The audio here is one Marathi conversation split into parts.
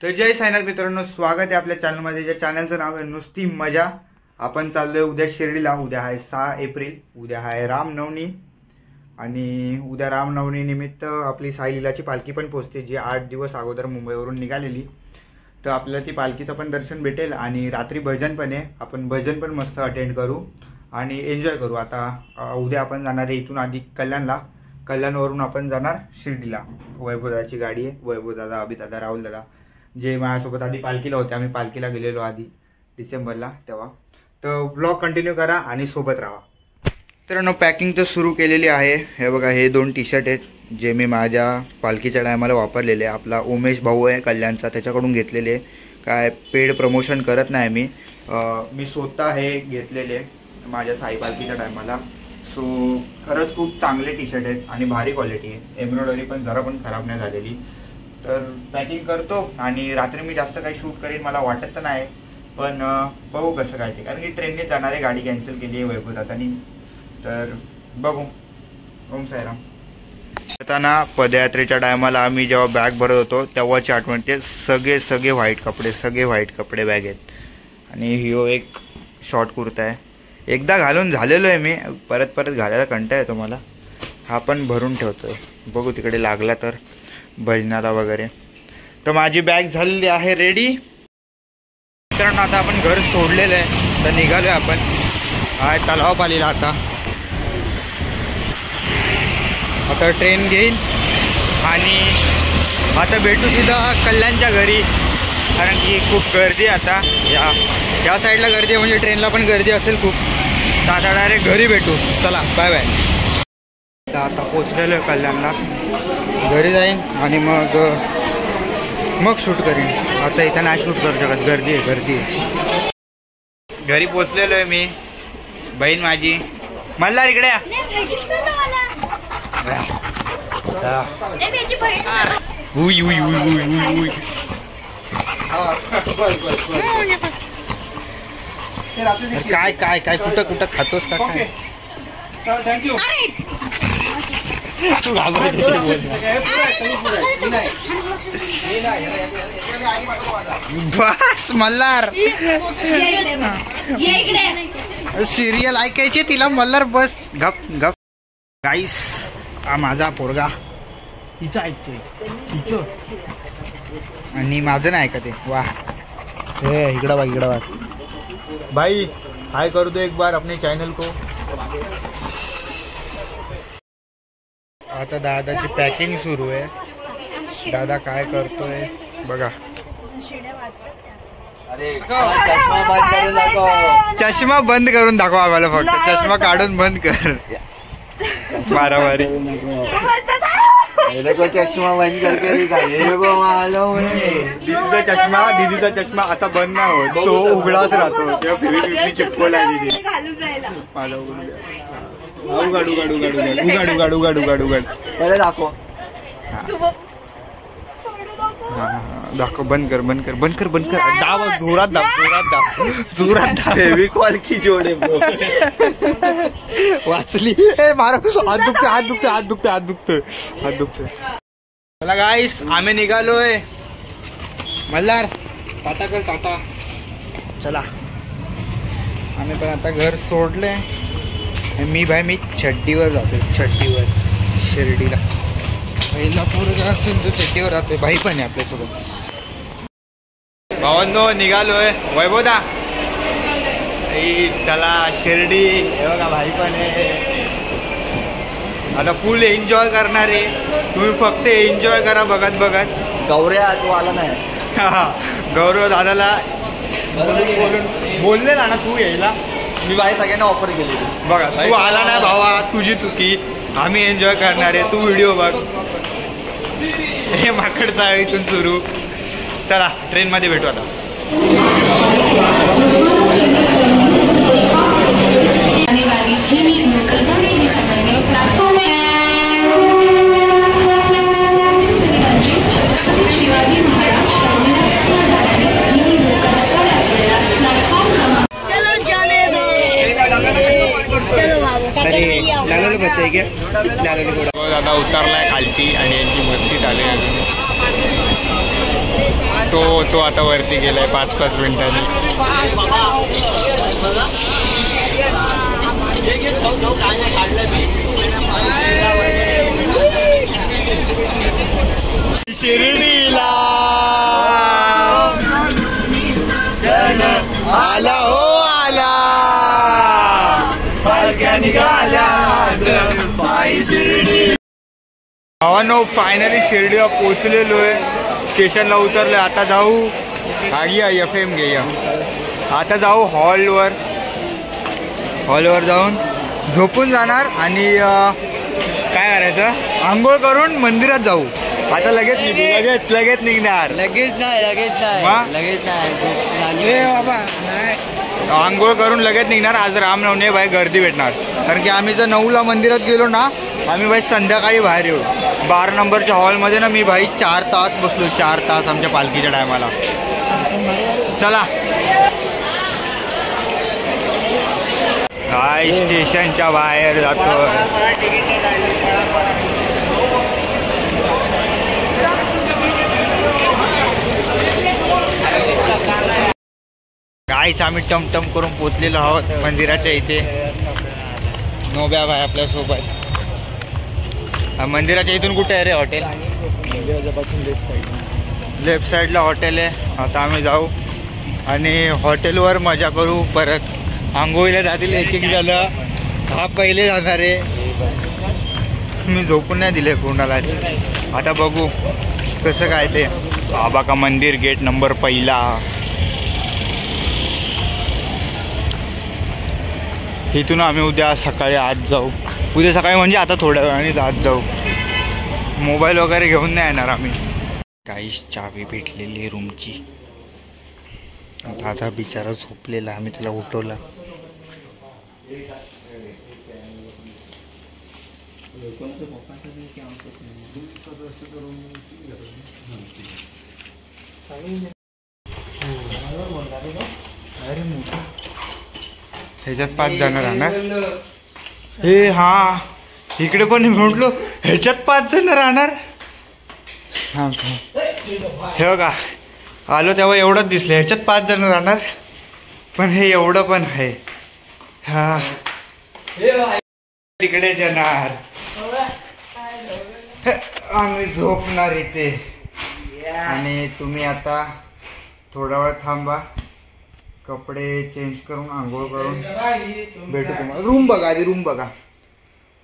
तर जय साईनाथ मित्रांनो, स्वागत आहे आपल्या चॅनलमध्ये. ज्या चॅनलचं नाव आहे नुसती मजा. आपण चाललोय उद्या शिर्डीला. उद्या आहे 6 एप्रिल. उद्या आहे रामनवमी आणि उद्या रामनवमी निमित्त आपली साई लीलाची पालखी पण पोहोचते, जी 8 दिवस अगोदर मुंबईवरून निघालेली. तर आपल्याला ती पालखीचं पण दर्शन भेटेल आणि रात्री भजन पण आहे. आपण भजन पण मस्त अटेंड करू आणि एन्जॉय करू. आता उद्या आपण जाणार आहे इथून आधी कल्याणला. कल्याणवरून आपण जाणार शिर्डीला. वैभवदाची गाडी आहे. वैभवदादा, अभिदादा, राहुल दादा जे माझ्यासोबत आधी पालखीला होते. आम्ही पालखीला गेलेलो आधी डिसेंबरला तेव्हा. तर ब्लॉग कंटिन्यू करा आणि सोबत राहा. मित्रांनो, पॅकिंग तर सुरू केलेली आहे. हे बघा, हे 2 टी-शर्ट आहेत जे मी माझ्या पालखीच्या टायमाला वापरलेले. आपला उमेश भाऊ आहे कल्याणचा, त्याच्याकडून घेतलेले. काय पेड प्रमोशन करत नाही मी स्वतः हे घेतलेले माझ्या साई पालखीच्या टायमाला. सो खरंच खूप चांगले टी-शर्ट आहेत आणि भारी क्वालिटी आहे. एम्ब्रॉयडरी पण जरा पण खराब नाही झालेली. तर पॅकिंग करतो आणि रात्री मी जास्त काही शूट करीन मला वाटत तर नाही, पण बघू कसं काय ते. कारण की ट्रेनने जाणारी गाडी कॅन्सल केली आहे वैभवदादांनी. तर बघू. ओम साईराम. येताना पदयात्रेच्या टायमाला आम्ही जेव्हा बॅग भरत होतो तेव्हाची आठवण. ते सगळे व्हाईट कपडे बॅग आहेत. आणि हिओ एक शॉर्ट कुर्ता आहे. एकदा घालून झालेलो आहे मी, परत घालायला कंटाळा येतो मला. हा पण भरून ठेवतोय, बघू तिकडे लागला तर भजनाला वगैरे. तर माझी बॅग झालेली आहे रेडी. मित्रांनो, आता आपण घर सोडलेलं आहे. तर निघालोय आपण तलावपालीला. आता ट्रेन घेईन आणि आता भेटू सुद्धा कल्याणच्या घरी. कारण की खूप गर्दी आता या साईडला गर्दी आहे, म्हणजे ट्रेनला पण गर्दी असेल खूप. तर आता डायरेक्ट घरी भेटू. चला, बाय बाय. आता पोचलेलो आहे कल्याणला. घरी जाईन आणि मग शूट करीन. आता इथं नाही शूट करू शकत, गर्दी आहे. घरी पोचलेलो आहे मी. बहीण माझी मल्हार इकडे या. काय कुठं खातोस का काय? थँक्यू. तू बस मल्हार. सिरियल ऐकायची तिला. मल्हार बस गप. गाईस, माझा पोरगा तिचं ऐकतोय, तिचं आणि माझं नाही ऐकत आहे. वा, हे इकडं बघ भाई. हाय कर दो एक बार अपने चैनल को. आता दादाची पॅकिंग सुरू आहे. दादा काय करतोय बघा. चष्मा बंद करून दाखव आम्हाला. फक्त चष्मा काढून बंद कर. मारामारी. चष्मा बंद करके दीदीचा चष्मा असा बंद नाही होत, तो उघडाच राहतो. तेव्हा फेविक्विकने चिपकवला दीदी. माझा उघड पहिले दाखव. दाखव. बंद कर. दाब जोरात दाब. फेविकॉल की जोडे वाचली. मार. हात दुखतोय. चला गाईस, आम्ही निघालोय. मल्हार टाटा कर. टाटा. चला, आम्ही पण आता घर सोडले. मी चड्डीवर जातोय. शिर्डीला. पहिला पोरगा असेल तो चड्डीवर राहतोय. भाई पण आहे आपल्यासोबत. भावांनो, निघालोय. वैभवदा, चला शिर्डी. हे बघा, भाई पण आहे. आता फुल एन्जॉय करणार आहे. तुम्ही फक्त एन्जॉय करा बघत. गौऱ्या तू आला नाही. गौरव दादाला बोललेला ना तू यायला. मी बाई सगळ्यांना ऑफर केली. बघा, तू आला नाही भावा, तुझी चुकी. आम्ही एन्जॉय करणार आहे. तू व्हिडिओ बघ. हे माकडचा इथून सुरू. चला, ट्रेन मध्ये भेटू आता. दादा उतरलाय खालती आणि यांची मस्ती चालू आहे. तो आता वरती गेलाय 5-5 मिनिटांनी. शिर्डीला आला हो आला भावांनो, फायनली शिर्डीला पोहोचलेलो आहे. स्टेशनला उतरलोय. आता जाऊ FM घ्या. आता जाऊ हॉलवर जाऊन झोपून जाणार आणि काय करायचं, आंघोळ करून मंदिरात जाऊ. आता लगेच निघणार. लगेच नाही आंघोळ करून लगेच निघणार. आज रामनवमी भाई गर्दी भेटणार, कारण की आम्ही जर 9ला मंदिरात गेलो ना, आम्ही भाई संध्याकाळी बाहेर येऊ. 12 नंबरच्या हॉलमध्ये ना मी भाई 4 तास बसलो. 4 तास आमच्या पालखीच्या टायमाला. चला काय स्टेशनच्या बाहेर जातो. काहीच आम्ही टमटम करून पोचलेलो आहोत मंदिराच्या इथे. नोब्या भाई आपल्या सोबत. मंदिराच्या इथून कुठे आहे रे हॉटेल? लेफ्ट साईडला हॉटेल आहे. आता आम्ही जाऊ आणि हॉटेलवर मजा करू. परत आंघोळीला जातील एक झालं. हा पहिले जाणार आहे. मी झोपून नाही दिले कोणाला. आता बघू कसं काय ते. बाबा का मंदिर, गेट नंबर 1. इथून आम्ही उद्या सकाळी आत जाऊ. उद्या सकाळी म्हणजे आता थोड्या वेळाने आत जाऊ. मोबाईल वगैरे घेऊन नाही येणार आम्ही. काहीच चावी भेटलेली रूमची. दादा बिचारा झोपलेला, आम्ही त्याला उठवला. अरे मोठा ह्याच्यात 5 जण राहणार. हे हा इकडे पण म्हटलो ह्याच्यात 5 जण राहणार. हा हे बघा आलो तेव्हा एवढंच दिसलं. ह्याच्यात 5 जण राहणार, पण हे एवढं पण आहे. हा तिकडे जाणार. आम्ही झोपणार इथे. आणि तुम्ही आता थोडा वेळ थांबा. कपडे चेंज करून आंघोळ करून भेटू तुम्हाला. रूम बघा आधी. रूम बघा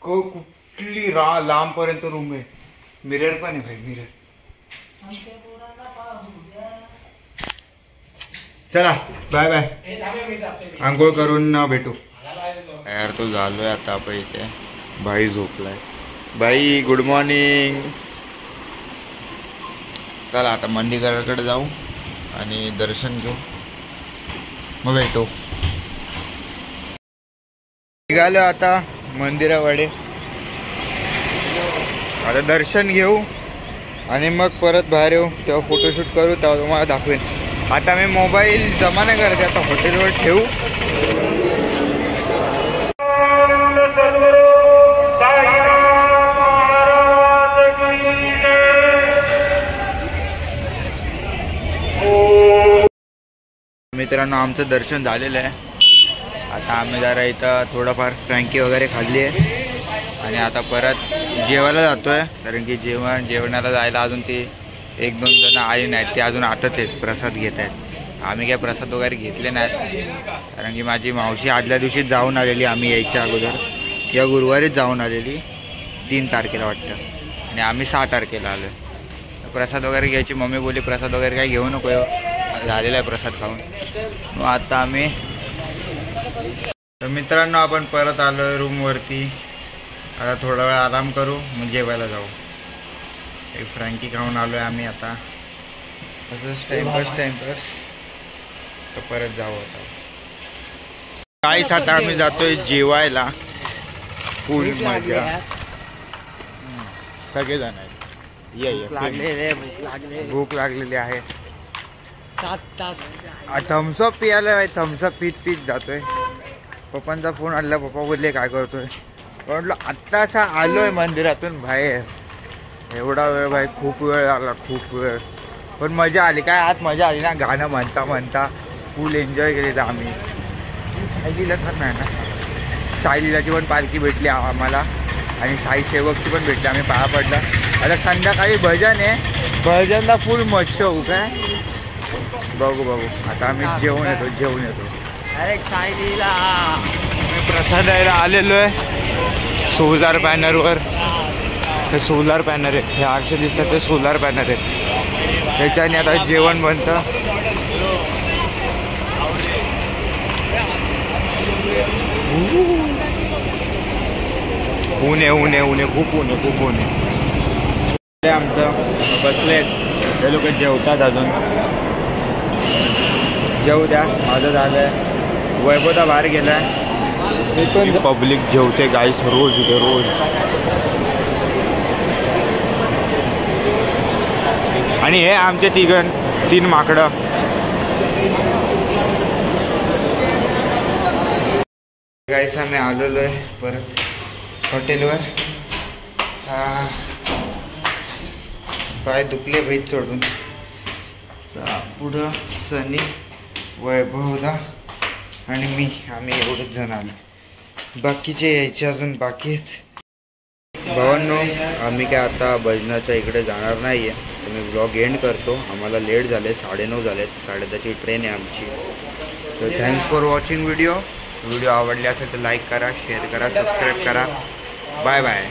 कुठली लांब पर्यंत रूम आहे. मिरर पण आहे भाई. मिरर. चला बाय बाय. आंघोळ करून भेटू. यार तो झालोय आता आपण इथे. भाई झोपलाय. भाई गुड मॉर्निंग. चला आता मंदिराकडे जाऊ आणि दर्शन घेऊ, मग भेटू. निघालो आता मंदिराकडे. आता दर्शन घेऊ आणि मग परत बाहेर येऊ. तेव्हा फोटोशूट करू, तेव्हा तुम्हाला दाखवेन. आता मी मोबाईल जमा नाही करते. आता हॉटेलवर ठेवू. मित्रांनो आमचं दर्शन झालेलं आहे. आता आम्ही जरा इथं थोडंफार फ्रँकी वगैरे खाल्ली आहे आणि आता परत जेवायला जातोय. कारण की जेवणाला जायला अजून ते 1-2 जण आले नाहीत. ते अजून आताच आहेत, प्रसाद घेत आहेत. आम्ही काय प्रसाद वगैरे घेतले नाहीत, कारण की माझी मावशी आदल्या दिवशीच जाऊन आलेली. आम्ही यायच्या अगोदर या गुरुवारीच जाऊन आलेली, 3 तारखेला वाटतं. आणि आम्ही 6 तारखेला आलो. प्रसाद वगैरे घ्यायची. मम्मी बोलली प्रसाद वगैरे काही घेऊ नको, झालेला आहे प्रसाद खाऊन. मग आता आम्ही तर मित्रांनो आपण परत आलो आहे रूमवरती. आता थोडा वेळ आराम करू, मग जेवायला जाऊ. एक फ्रँकी खाऊन आलो आहे आम्ही. आता तसंच टाइमपास तर परत जाऊ. आता काहीच आता आम्ही जातोय जेवायला. फुल मजा. सगळेजण आहेत. भूक लागलेली आहे. 7 तास थम्सअप पियाला. थम्सअप पीत जातोय. पप्पांचा फोन आला. पप्पा बोलले काय करतोय. म्हटलं आत्तासा आलोय मंदिरातून बाहेर. एवढा वेळ भाई, खूप वेळ आला, खूप वेळ. पण मजा आली काय आत मजा आली ना गाणं म्हणता म्हणता फुल एन्जॉय केले तर आम्ही. सायलीला तर नाही ना सायलीलाची पण पालखी भेटली आम्हाला आणि साई सेवकची पण भेटली आम्ही पाया पडला. आता संध्याकाळी भजन आहे भजनला फुल मच्छा होऊ काय बघू आता आम्ही जेवण येतो. अरे सायलीला आम्ही प्रसाद द्यायला आलेलो आहे सोलार पॅनलवर. हे सोलार पॅनल आहे हे आरसे दिसतात ते सोलार पॅनल आहे त्याच्याने आता जेवण बनतं. ऊन आहे खूप ऊन आहे. आमचं बसलेत हे लोक जेवतात अजून जेवू द्या. माझं झालंय वैभवता बाहेर गेलाय पब्लिक जेवते गाईस रोज इथे रोज. आणि हे आमचे 3 माकडं. गाईस आम्ही आलेलो आहे परत हॉटेलवर. पाय दुखले बैठ सोडून. पुढं सनी वैभवदा आणि मी आम्ही एवढंच जण आलो बाकीचे यायचे अजून बाकी आहेत. भावांनो आम्ही काय आता भजनाच्या इकडे जाणार नाही आहे तर मी ब्लॉग एंड करतो. आम्हाला लेट झाले 9:30 झालेत 10:30ची ट्रेन आहे आमची. तर थँक्स फॉर वॉचिंग व्हिडिओ आवडले असेल तर लाईक करा शेअर करा सबस्क्राईब करा. Bye bye.